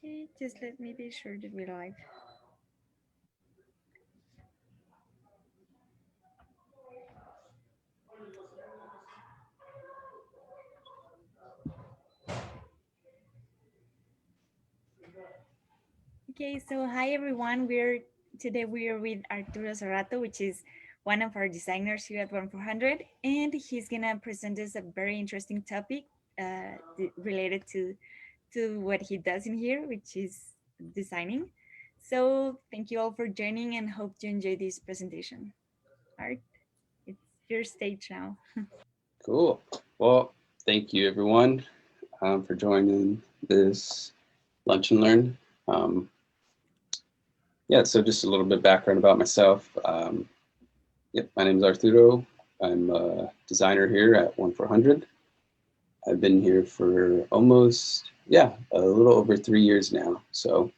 Okay, just let me be sure that we're live. Okay, so hi everyone. We are with Arturo Serrato, which is one of our designers here at 1400, and he's gonna present us a very interesting topic related to what he does in here, which is designing. So thank you all for joining and hope you enjoy this presentation. Art, it's your stage now. Cool. Well, thank you everyone for joining this Lunch and Learn. Yeah, so just a little bit background about myself. Yep, my name is Arturo. I'm a designer here at 1400. I've been here for almost, a little over 3 years now. So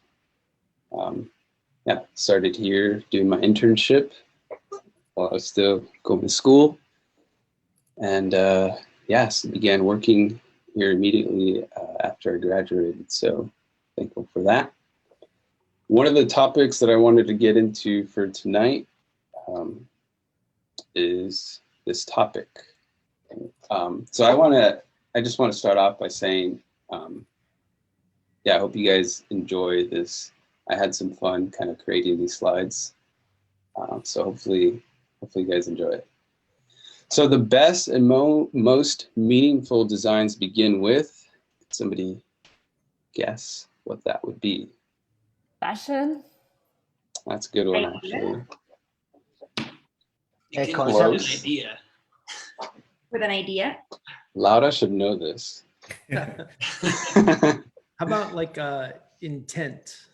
yeah, started here doing my internship while I was still going to school. And yes, began working here immediately after I graduated. So thankful for that. One of the topics that I wanted to get into for tonight is this topic. So I just want to start off by saying, I hope you guys enjoy this. I had some fun kind of creating these slides. So hopefully you guys enjoy it. So the best and most meaningful designs begin with, somebody guess what that would be? Passion. That's a good one, actually. An idea. With an idea? Laura should know this. How about like intent?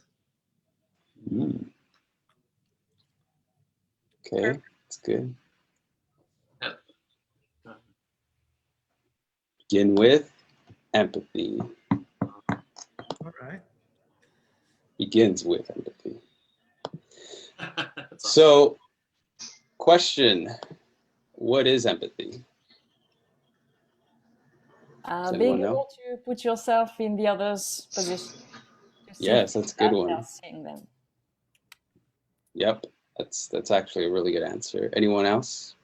Okay, that's good. Begin with empathy. All right. Begins with empathy. So, question, what is empathy? Being able to put yourself in the other's position. Yes, that's a good one. Seeing them. Yep, that's actually a really good answer. Anyone else?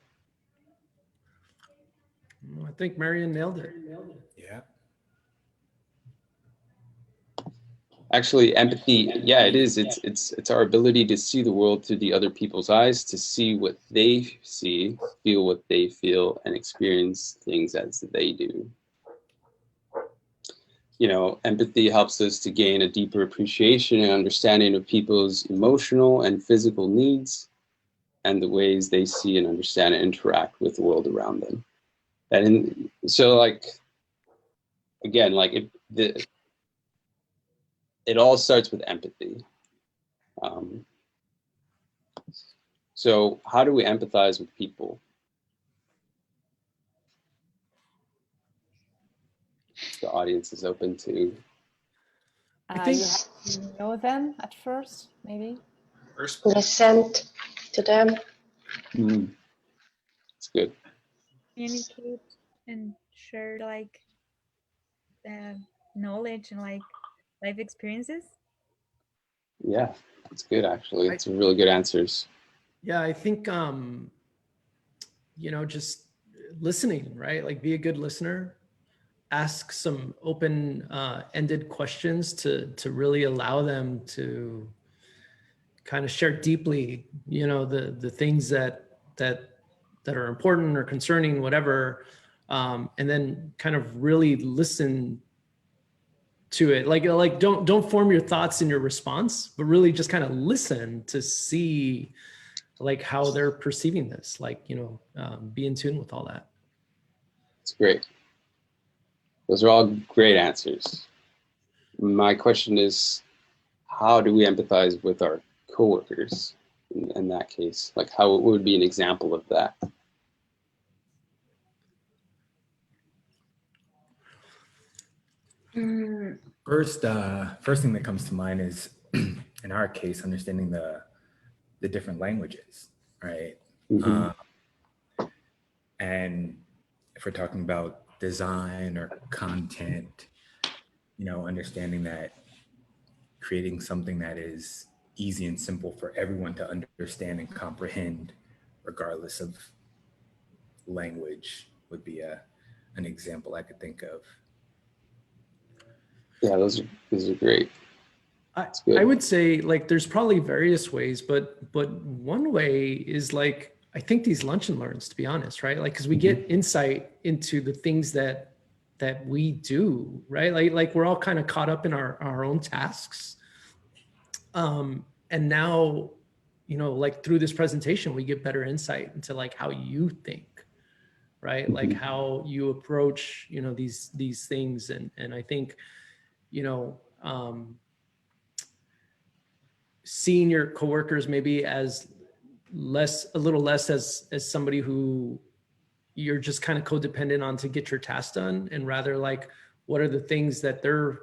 I think Marion nailed it. Yeah. Actually, empathy, yeah, it is. It's our ability to see the world through the other people's eyes, to see what they see, feel what they feel, and experience things as they do. You know, empathy helps us to gain a deeper appreciation and understanding of people's emotional and physical needs and the ways they see and understand and interact with the world around them. And so, like, again, like it all starts with empathy. So how do we empathize with people? The audience is open to. I think you have to know them at first, maybe. First, listen to them. It's good. Communicate and share like knowledge and like life experiences. Yeah, it's good actually. It's really good answers. Yeah, I think you know, just listening, right? Like be a good listener. Ask some open-ended questions to really allow them to kind of share deeply, you know, the things that are important or concerning, whatever, and then kind of really listen to it. Like don't form your thoughts in your response, but really just kind of listen to see like how they're perceiving this. Like, you know, be in tune with all that. It's great. Those are all great answers. My question is, how do we empathize with our coworkers in that case? Like, what would be an example of that? First thing that comes to mind is, in our case, understanding the different languages, right? And if we're talking about design or content, you know, understanding that creating something that is easy and simple for everyone to understand and comprehend, regardless of language, would be an example I could think of. Yeah, those are great. I would say like there's probably various ways, but one way is like I think these lunch and learns, to be honest, right? Like because we get insight into the things that we do, right? Like we're all kind of caught up in our own tasks, and now, you know, like through this presentation, we get better insight into like how you think, right? Like how you approach, you know, these things, and I think, you know, seeing your coworkers maybe as a little less as somebody who you're just kind of codependent on to get your tasks done, and rather like what are the things that they're,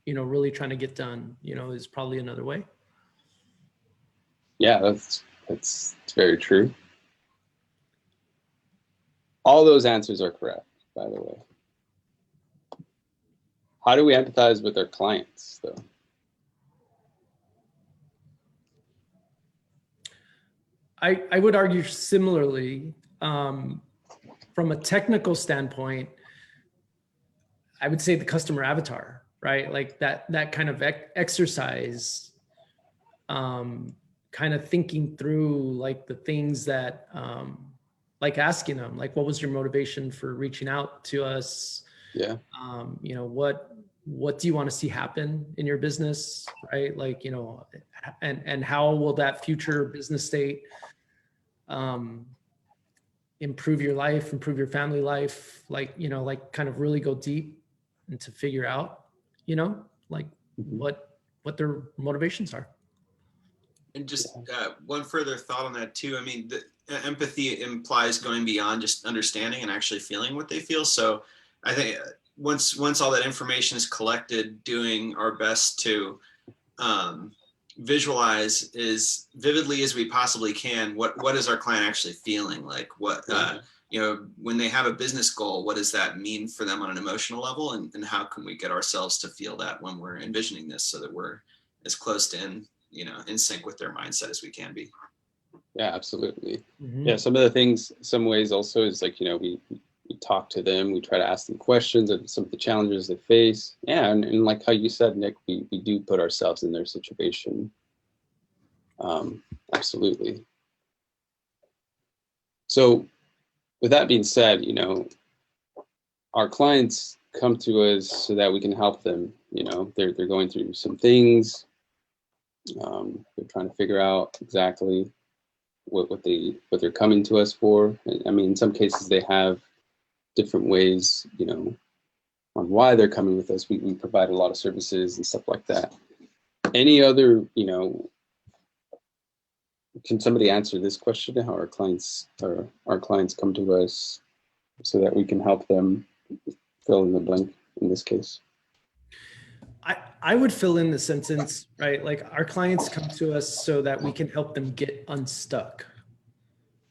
you know, really trying to get done, you know, is probably another way. Yeah, that's very true. All those answers are correct, by the way. How do we empathize with our clients, though? I would argue similarly, from a technical standpoint, I would say the customer avatar, right? Like that kind of exercise, kind of thinking through like the things that, like asking them, like, what was your motivation for reaching out to us? Yeah. You know, what do you want to see happen in your business, right? Like, you know, and how will that future business state improve your life, improve your family life, like, you know, like kind of really go deep and to figure out, you know, like what their motivations are. And just one further thought on that too. I mean, the empathy implies going beyond just understanding and actually feeling what they feel. So I think once all that information is collected, doing our best to visualize as vividly as we possibly can what is our client actually feeling, like what you know, when they have a business goal, what does that mean for them on an emotional level, and how can we get ourselves to feel that when we're envisioning this, so that we're as close to in sync with their mindset as we can be. Yeah, absolutely. Yeah, some of the things, some ways also is like, you know, we talk to them, we try to ask them questions of some of the challenges they face. Yeah, and like how you said, Nick, we do put ourselves in their situation. Absolutely. So with that being said, you know, our clients come to us so that we can help them. You know, they're going through some things. They're trying to figure out exactly what they're coming to us for. I mean, in some cases they have different ways, you know, on why they're coming with us. We provide a lot of services and stuff like that. Any other, you know, can somebody answer this question? How our clients come to us so that we can help them fill in the blank in this case? I would fill in the sentence, right? Like our clients come to us so that we can help them get unstuck.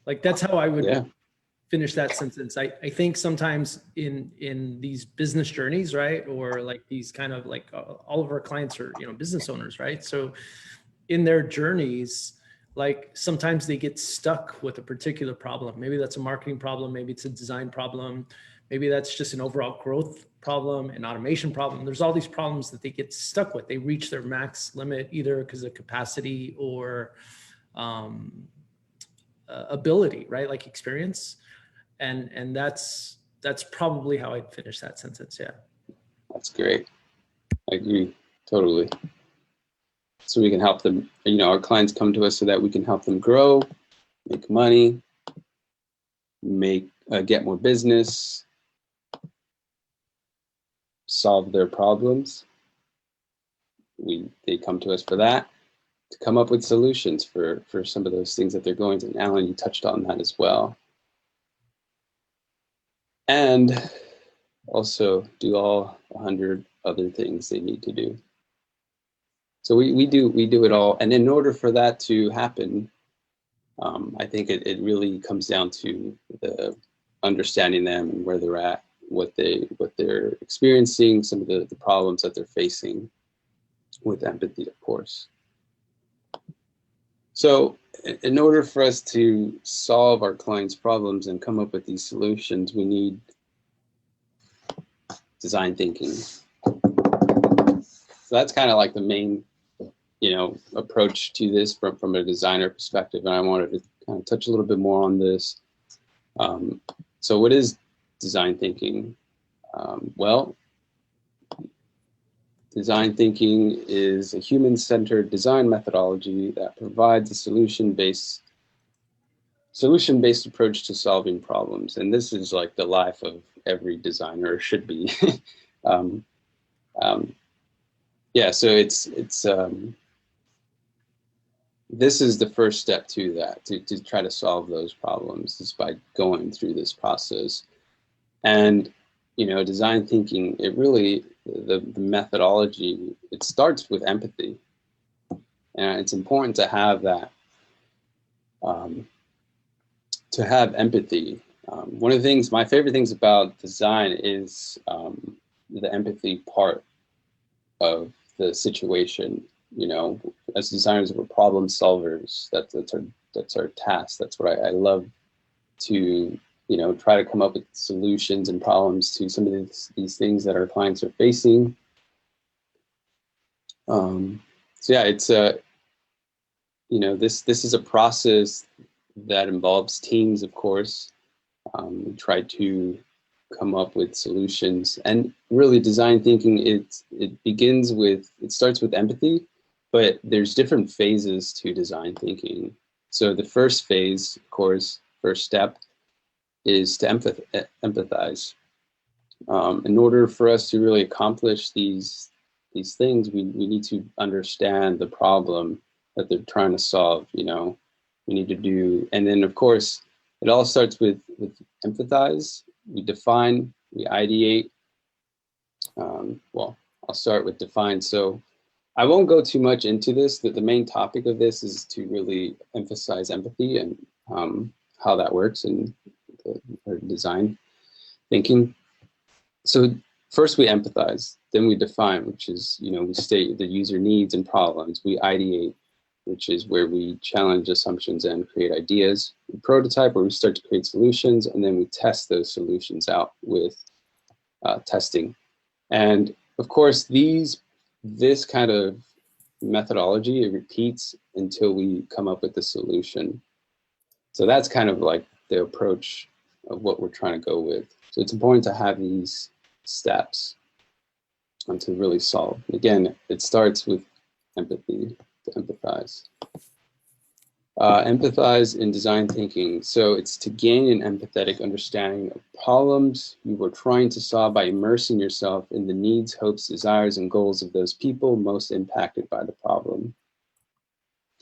Like that's how I would finish that sentence. I think sometimes in these business journeys, right? Or like these kind of like all of our clients are, you know, business owners, right? So in their journeys, like sometimes they get stuck with a particular problem. Maybe that's a marketing problem. Maybe it's a design problem. Maybe that's just an overall growth problem, an automation problem. There's all these problems that they get stuck with. They reach their max limit either because of capacity or ability, right? Like experience. And that's probably how I'd finish that sentence. Yeah. That's great. I agree totally. So we can help them, you know, our clients come to us so that we can help them grow, make money, get more business, solve their problems. They come to us for that, to come up with solutions for some of those things that they're going through. And Alan, you touched on that as well. And also do all 100 other things they need to do. So we do it all. And in order for that to happen, I think it really comes down to the understanding them and where they're at, what they're experiencing, some of the problems that they're facing, with empathy, of course. So in order for us to solve our clients' problems and come up with these solutions, we need design thinking. So that's kind of like the main, approach to this from a designer perspective. And I wanted to kind of touch a little bit more on this. So what is design thinking? Well, design thinking is a human-centered design methodology that provides a solution-based approach to solving problems. And this is like the life of every designer, or should be. Yeah, so this is the first step to that, to try to solve those problems, is by going through this process. And design thinking, it really, the methodology, it starts with empathy. And it's important to have that, to have empathy. One of the things, my favorite things about design is the empathy part of the situation. As designers, we're problem solvers. That's our task. That's what I love to try to come up with solutions and problems to some of these things that our clients are facing. So yeah, it's this is a process that involves teams, of course. We try to come up with solutions, and really design thinking, it starts with empathy, but there's different phases to design thinking. So the first phase, of course, first step, is to empathize. In order for us to really accomplish these things, we need to understand the problem that they're trying to solve. We need to do, and then of course, it all starts with empathize. We define, we ideate. Well, I'll start with define. So I won't go too much into this. The main topic of this is to really emphasize empathy and how that works in design thinking. So first we empathize, then we define, which is, we state the user needs and problems. We ideate, which is where we challenge assumptions and create ideas. We prototype, where we start to create solutions, and then we test those solutions out with testing. And of course, this kind of methodology, it repeats until we come up with the solution. So that's kind of like the approach of what we're trying to go with. So it's important to have these steps and to really solve. Again, it starts with empathy, to empathize. Empathize in design thinking. So it's to gain an empathetic understanding of problems you were trying to solve by immersing yourself in the needs, hopes, desires, and goals of those people most impacted by the problem.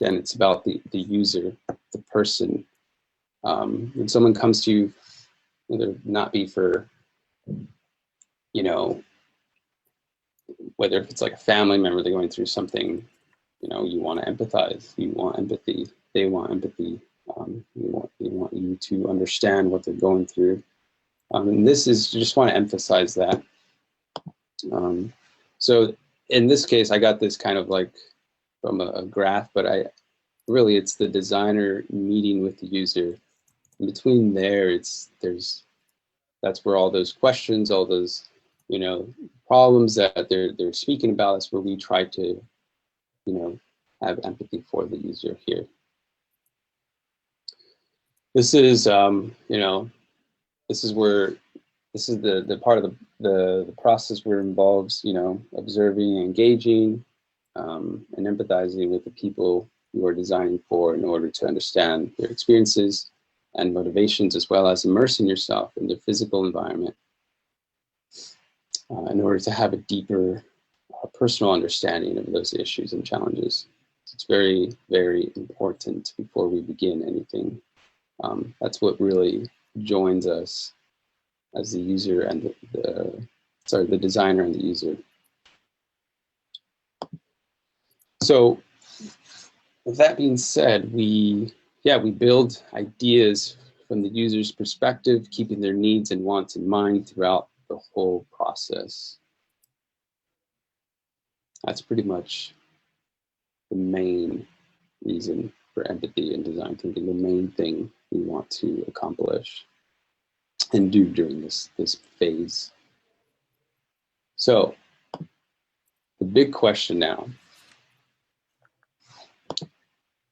Again, it's about the user, the person. When someone comes to you, whether it not be for, whether if it's like a family member, they're going through something, you want to empathize, you want empathy, they want empathy, they want you to understand what they're going through. And this is, you just want to emphasize that. So in this case, I got this kind of like from a graph, but really it's the designer meeting with the user. In between there, that's where all those questions, all those, problems that they're speaking about, that's where we try to, have empathy for the user here. This is, this is the part of the process where it involves, observing, engaging, and empathizing with the people you are designing for in order to understand their experiences and motivations, as well as immersing yourself in the physical environment in order to have a deeper personal understanding of those issues and challenges. It's very, very important before we begin anything. That's what really joins us as the user and the designer and the user. So with that being said, we build ideas from the user's perspective, keeping their needs and wants in mind throughout the whole process. That's pretty much the main reason for empathy and design thinking, the main thing we want to accomplish and do during this phase. So the big question now,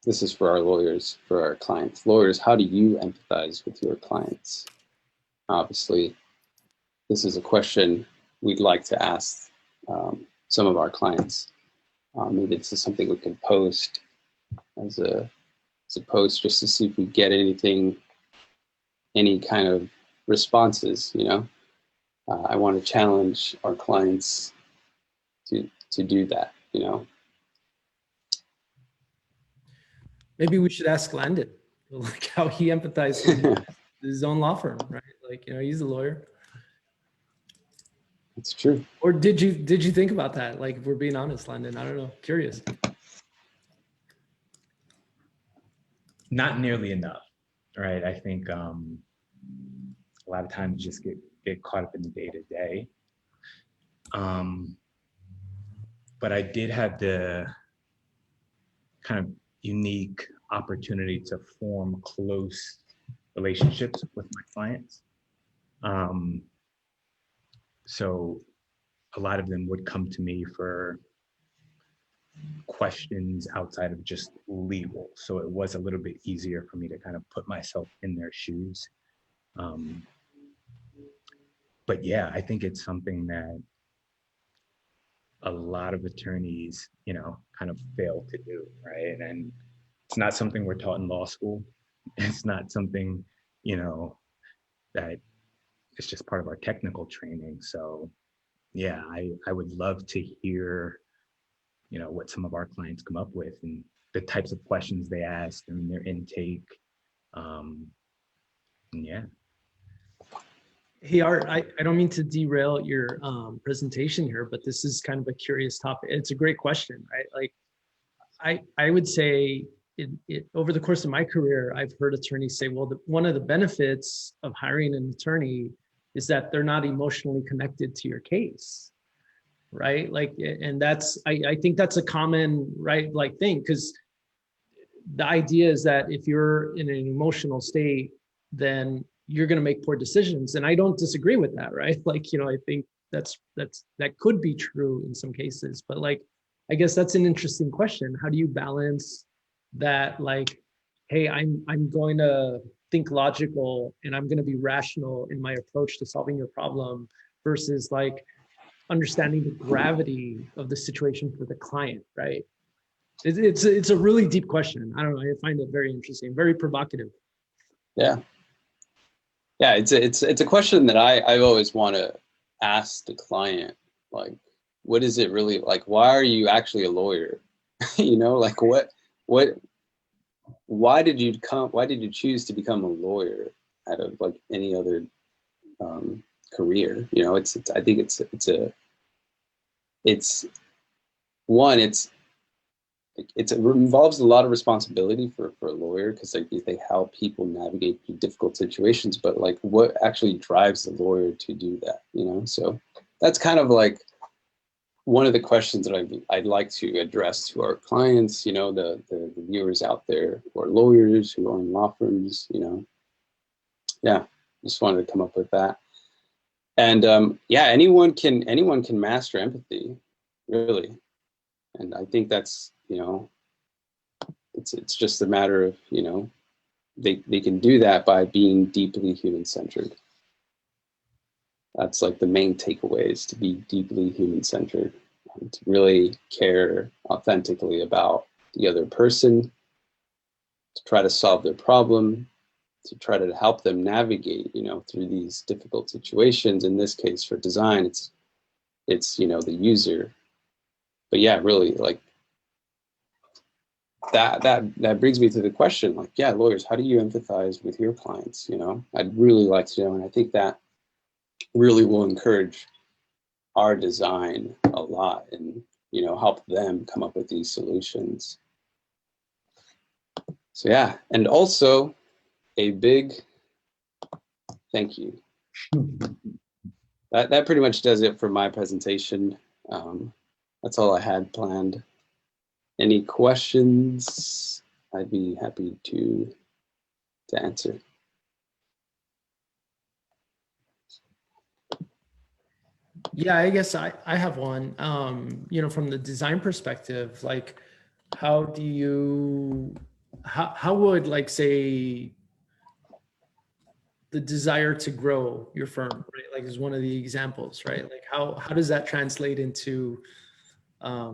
this is for our lawyers, for our clients. Lawyers, how do you empathize with your clients? Obviously, this is a question we'd like to ask some of our clients. Maybe this is something we can post as a post just to see if we get anything, any kind of responses, you know. I want to challenge our clients to do that, you know. Maybe we should ask Landon, like how he empathizes with his own law firm, right? Like, you know, he's a lawyer. It's true. Or did you think about that? Like, if we're being honest, Landon, I don't know, curious. Not nearly enough, right? I think a lot of times you just get caught up in the day-to-day. But I did have the kind of unique opportunity to form close relationships with my clients. So a lot of them would come to me for questions outside of just legal. So it was a little bit easier for me to kind of put myself in their shoes. But yeah, I think it's something that a lot of attorneys, you know, kind of fail to do, right? And it's not something we're taught in law school. It's not something, you know, that it's just part of our technical training. So yeah, I would love to hear, you know, what some of our clients come up with and the types of questions they ask and their intake. And yeah. Hey, Art, I don't mean to derail your presentation here, but this is kind of a curious topic. It's a great question, right? Like, I would say over the course of my career, I've heard attorneys say, well, one of the benefits of hiring an attorney is that they're not emotionally connected to your case, right? Like, and that's, I think that's a common, right, like thing, because the idea is that if you're in an emotional state, then you're going to make poor decisions. And I don't disagree with that, right? Like, you know, I think that could be true in some cases, but like, I guess that's an interesting question. How do you balance that? Like, hey, I'm going to think logical and I'm going to be rational in my approach to solving your problem versus like understanding the gravity of the situation for the client, right? It's a really deep question. I don't know. I find it very interesting, very provocative. Yeah. Yeah, it's a question that I always want to ask the client, like, what is it really like? Why are you actually a lawyer? You know, like why did you choose to become a lawyer out of like any other career? You know, I think it involves a lot of responsibility for a lawyer because like they help people navigate through difficult situations, but like what actually drives the lawyer to do that, you know? So that's kind of like one of the questions that I'd like to address to our clients, you know, the viewers out there who are lawyers, who own law firms, you know. Yeah, just wanted to come up with that. And yeah, anyone can master empathy, really. And I think that's, you know, it's just a matter of, you know, they can do that by being deeply human-centered. That's like the main takeaway, is to be deeply human-centered, to really care authentically about the other person, to try to solve their problem, to try to help them navigate, you know, through these difficult situations. In this case, for design, it's you know, the user. But yeah, really, like that brings me to the question, like, yeah, lawyers, how do you empathize with your clients? You know, I'd really like to know, and I think that really will encourage our design a lot and, you know, help them come up with these solutions. So yeah, and also a big thank you. That pretty much does it for my presentation. that's all I had planned. Any questions? I'd be happy to answer. Yeah, I guess I have one. You know, from the design perspective, like how do you, how would, like, say, the desire to grow your firm, right? Like, is one of the examples, right? Like how does that translate into, I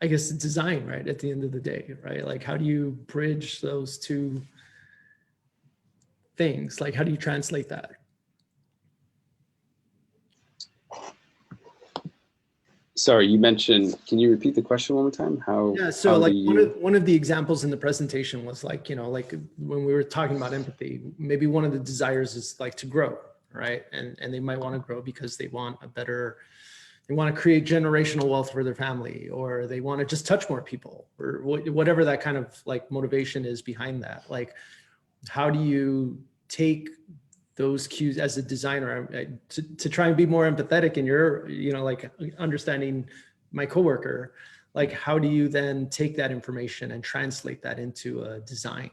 guess, design, right? At the end of the day, right? Like, how do you bridge those two things? Like, how do you translate that? Sorry, you mentioned, can you repeat the question one more time? Yeah, so how like do you... one of the examples in the presentation was like, you know, like when we were talking about empathy, maybe one of the desires is like to grow, right? And they might want to grow because they want a better, they want to create generational wealth for their family, or they want to just touch more people, or whatever that kind of like motivation is behind that. Like, how do you take those cues as a designer to try and be more empathetic in your, you know, like understanding my coworker? Like, how do you then take that information and translate that into a design?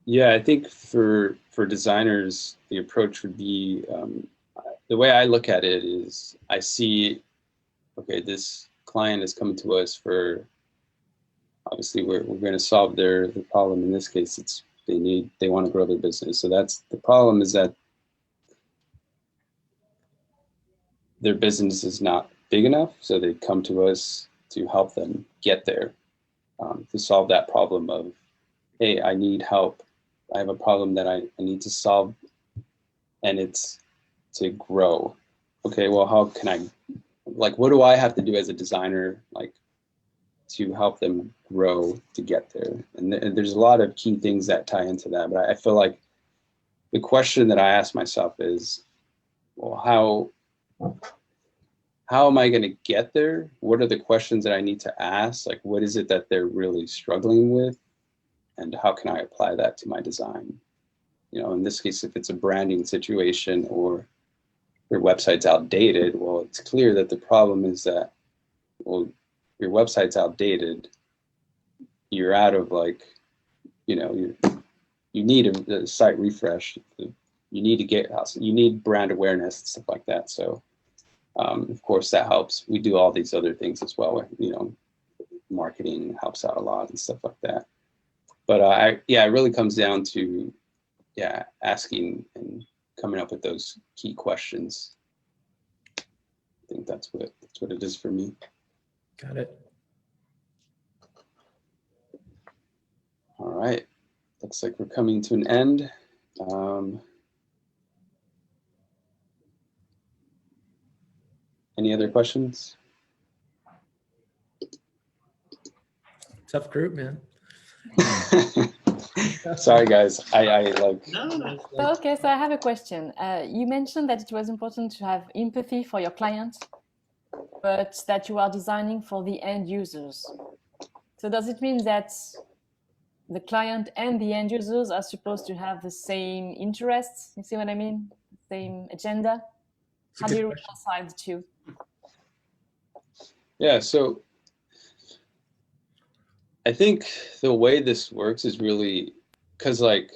Yeah, I think for designers, the approach would be, the way I look at it is I see, okay, this client is coming to us for, obviously we're going to solve the problem. In this case, it's they want to grow their business. So that's the problem, is that their business is not big enough. So they come to us to help them get there, to solve that problem of, hey, I need help. I have a problem that I need to solve, and it's to grow. Okay, well, how can I, like, what do I have to do as a designer, like, to help them grow to get there? And there's a lot of key things that tie into that. But I feel like the question that I ask myself is, well, how am I going to get there? What are the questions that I need to ask? Like, what is it that they're really struggling with? And how can I apply that to my design? You know, in this case, if it's a branding situation or your website's outdated, well, it's clear that the problem is that, well, your website's outdated. You're out of, like, you know, you need a site refresh. You need to you need brand awareness and stuff like that. So, of course, that helps. We do all these other things as well. You know, marketing helps out a lot and stuff like that. But yeah, it really comes down to, yeah, asking and coming up with those key questions. I think that's what it is for me. Got it. All right, looks like we're coming to an end. Any other questions? Tough group, man. Sorry, guys. I like. No. Okay, so I have a question. You mentioned that it was important to have empathy for your clients, but that you are designing for the end users. So does it mean that the client and the end users are supposed to have the same interests? You see what I mean? Same agenda? How do you reconcile the two? Yeah, so I think the way this works is really because, like,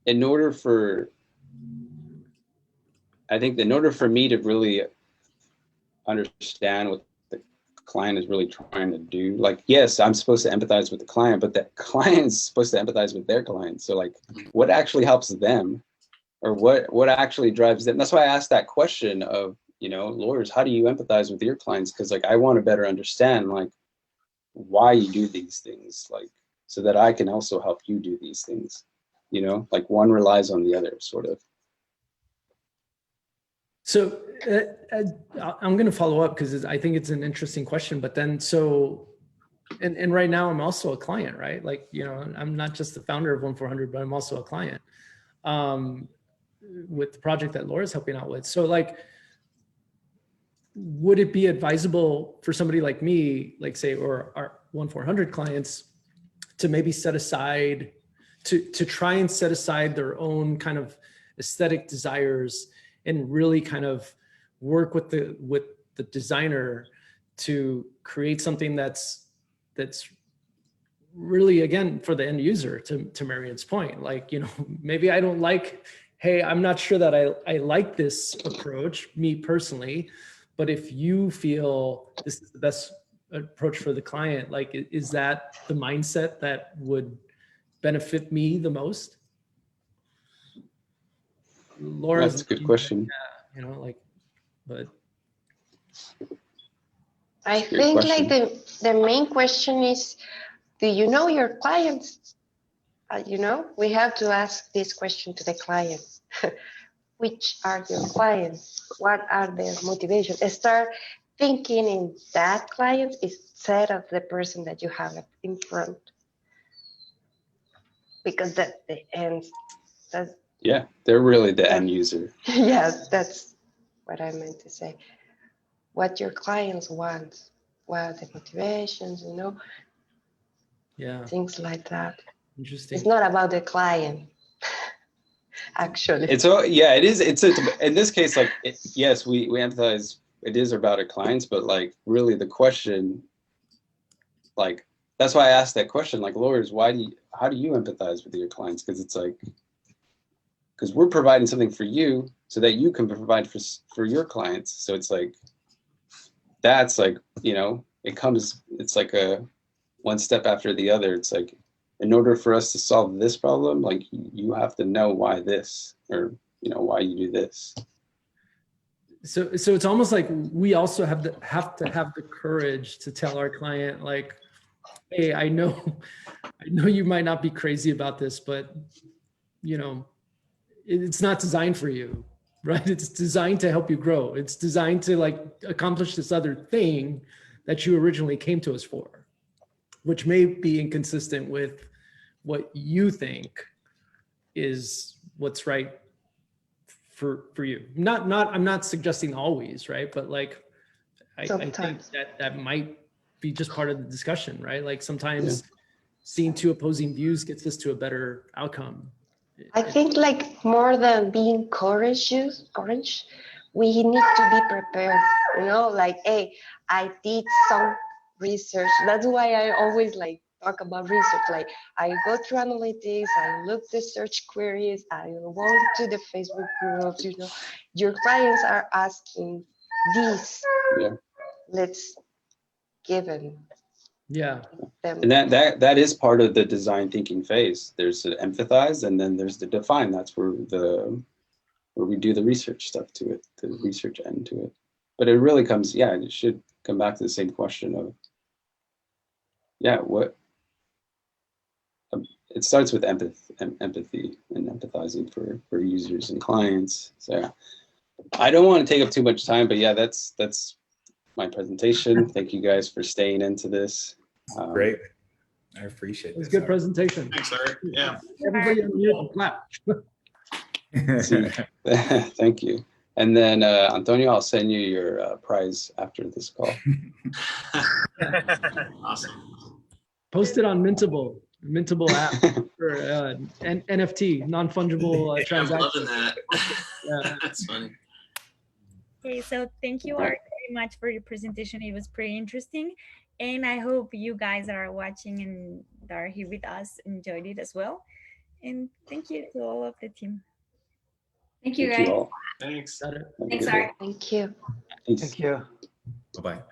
in order for me to really understand what the client is really trying to do, like, yes, I'm supposed to empathize with the client, but the client is supposed to empathize with their client. So, like, what actually helps them, or what actually drives them? That's why I asked that question of, you know, lawyers, how do you empathize with your clients? Because, like, I want to better understand, like, why you do these things, like, so that I can also help you do these things, you know, like one relies on the other, sort of. So I'm going to follow up because I think it's an interesting question, but then, so, and right now I'm also a client, right? Like, you know, I'm not just the founder of 1-400, but I'm also a client with the project that Laura's helping out with. So, like, would it be advisable for somebody like me, like, say, or our 1-400 clients, to maybe set aside, to try and set aside their own kind of aesthetic desires and really kind of work with the designer to create something that's really, again, for the end user, to Marion's point. Like, you know, maybe I don't like, hey, I'm not sure that I like this approach, me personally, but if you feel this is the best approach for the client, like, is that the mindset that would benefit me the most? Laura's, that's a good question. you know, like, but I Good think question. like the main question is, do you know your clients? You know, we have to ask this question to the client. Which are your clients? What are their motivations? Start thinking in that client instead of the person that you have in front. Because that the end, that's, Yeah, they're really the end user. yes, that's what I meant to say. What your clients want, what are the motivations, you know, yeah, things like that. interesting. It's not about the client, actually. It's yeah, it is. It's in this case, like yes, we empathize. It is about our clients, but like really the question, like that's why I asked that question. Like lawyers, how do you empathize with your clients? Because it's like, because we're providing something for you so that you can provide for your clients. So it's like, that's like, you know, it's like a one step after the other. It's like, in order for us to solve this problem, like you have to know why this, or, you know, why you do this. So it's almost like we also have to have the courage to tell our client, like, hey, I know you might not be crazy about this, but you know, it's not designed for you, right? It's designed to help you grow. It's designed to like accomplish this other thing that you originally came to us for, which may be inconsistent with what you think is what's right for you. I'm not suggesting always, right? But like, I think that might be just part of the discussion, right? Like sometimes seeing two opposing views gets us to a better outcome. I think like more than being courageous, we need to be prepared, you know, like, hey, I did some research. That's why I always like talk about research. Like I go through analytics, I look the search queries, I went to the Facebook groups, you know, your clients are asking this. Yeah. Let's give them. Yeah. And that is part of the design thinking phase. There's the empathize, and then there's the define. That's where we do the research stuff to it, the research end to it. But it really comes, it should come back to the same question of, it starts with empathy and empathizing for users and clients. So I don't want to take up too much time, but that's my presentation. Thank you guys for staying into this. Great. I appreciate it. It was a good presentation. Thanks, Art. Yeah. Everybody on mute and clap. Thank you. And then Antonio, I'll send you your prize after this call. Awesome. Post it on Mintable app for NFT, non-fungible I'm transaction. loving that. Yeah. That's funny. Okay, so thank you, Art, very much for your presentation. It was pretty interesting. And I hope you guys are watching and are here with us enjoyed it as well. And thank you to all of the team. Thank you, guys. all. Thanks. Got it. Thanks, Art. Thank you. Thanks. Thank you. Bye-bye.